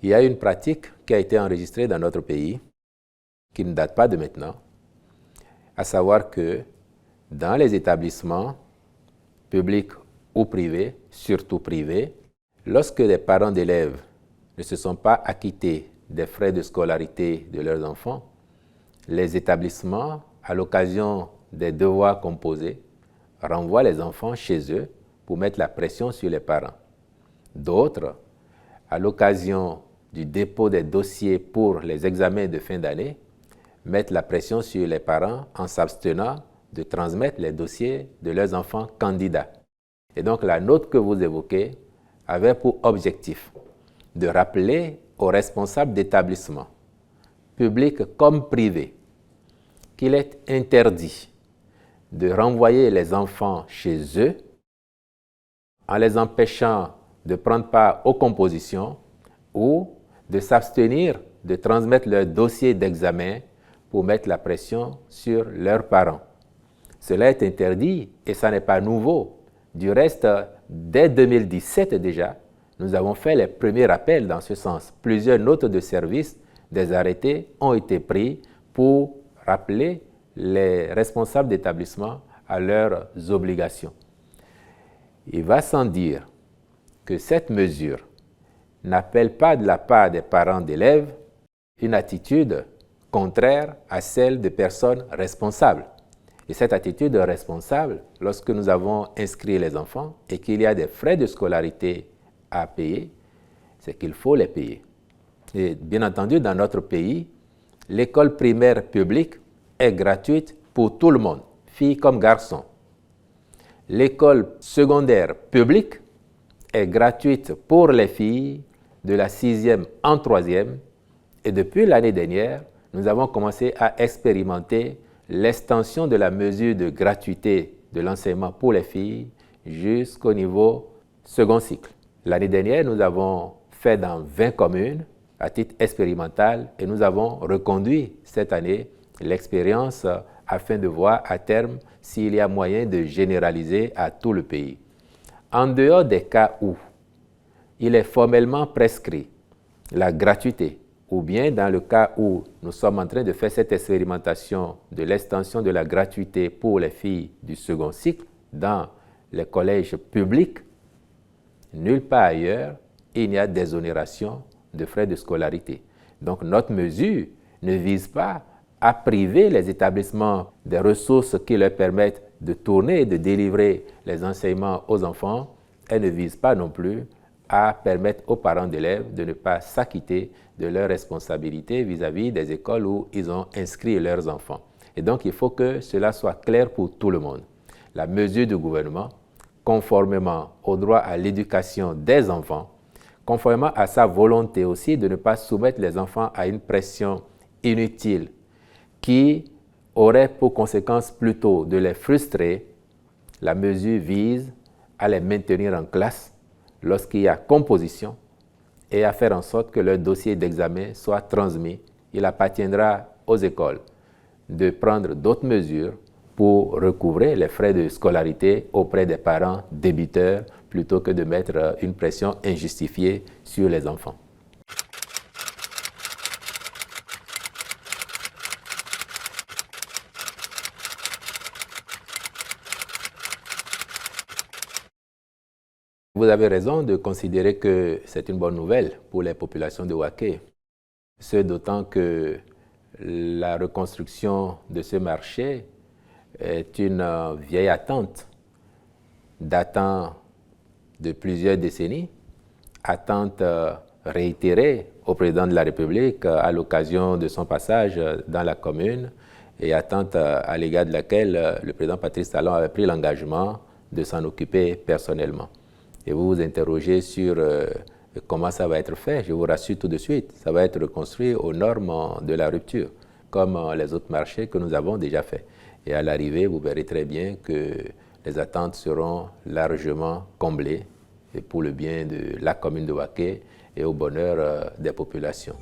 Il y a une pratique qui a été enregistrée dans notre pays, qui ne date pas de maintenant, à savoir que dans les établissements publics ou privés, surtout privés, lorsque les parents d'élèves ne se sont pas acquittés des frais de scolarité de leurs enfants, les établissements, à l'occasion des devoirs composés, renvoient les enfants chez eux pour mettre la pression sur les parents. D'autres, à l'occasion du dépôt des dossiers pour les examens de fin d'année, mettent la pression sur les parents en s'abstenant de transmettre les dossiers de leurs enfants candidats. Et donc la note que vous évoquez avait pour objectif de rappeler aux responsables d'établissements, publics comme privés, qu'il est interdit de renvoyer les enfants chez eux en les empêchant de prendre part aux compositions ou de s'abstenir de transmettre leur dossier d'examen pour mettre la pression sur leurs parents. Cela est interdit et ça n'est pas nouveau. Du reste, dès 2017 déjà, nous avons fait les premiers rappels dans ce sens. Plusieurs notes de service, des arrêtés ont été pris pour rappeler les responsables d'établissement à leurs obligations. Il va sans dire que cette mesure n'appelle pas de la part des parents d'élèves une attitude contraire à celle des personnes responsables. Et cette attitude responsable, lorsque nous avons inscrit les enfants et qu'il y a des frais de scolarité à payer, c'est qu'il faut les payer. Et bien entendu, dans notre pays, l'école primaire publique est gratuite pour tout le monde, filles comme garçons. L'école secondaire publique est gratuite pour les filles de la 6e en 3e. Et depuis l'année dernière, nous avons commencé à expérimenter l'extension de la mesure de gratuité de l'enseignement pour les filles jusqu'au niveau second cycle. L'année dernière, nous avons fait dans 20 communes à titre expérimental et nous avons reconduit cette année l'expérience afin de voir à terme s'il y a moyen de généraliser à tout le pays. En dehors des cas où il est formellement prescrit la gratuité, ou bien dans le cas où nous sommes en train de faire cette expérimentation de l'extension de la gratuité pour les filles du second cycle dans les collèges publics, nulle part ailleurs, il n'y a d'exonération de frais de scolarité. Donc notre mesure ne vise pas à priver les établissements des ressources qui leur permettent de tourner et de délivrer les enseignements aux enfants. Elle ne vise pas non plus à permettre aux parents d'élèves de ne pas s'acquitter de leurs responsabilités vis-à-vis des écoles où ils ont inscrit leurs enfants. Et donc, il faut que cela soit clair pour tout le monde. La mesure du gouvernement, conformément au droit à l'éducation des enfants, conformément à sa volonté aussi de ne pas soumettre les enfants à une pression inutile qui aurait pour conséquence plutôt de les frustrer, la mesure vise à les maintenir en classe lorsqu'il y a composition et à faire en sorte que leur dossier d'examen soit transmis. Il appartiendra aux écoles de prendre d'autres mesures pour recouvrer les frais de scolarité auprès des parents débiteurs plutôt que de mettre une pression injustifiée sur les enfants. Vous avez raison de considérer que c'est une bonne nouvelle pour les populations de Waké. Ce d'autant que la reconstruction de ce marché est une vieille attente datant de plusieurs décennies, attente réitérée au président de la République à l'occasion de son passage dans la commune et attente à l'égard de laquelle le président Patrice Talon avait pris l'engagement de s'en occuper personnellement. Et vous vous interrogez sur comment ça va être fait. Je vous rassure tout de suite, ça va être reconstruit aux normes de la rupture, comme les autres marchés que nous avons déjà faits. Et à l'arrivée, vous verrez très bien que les attentes seront largement comblées et pour le bien de la commune de Waké et au bonheur des populations.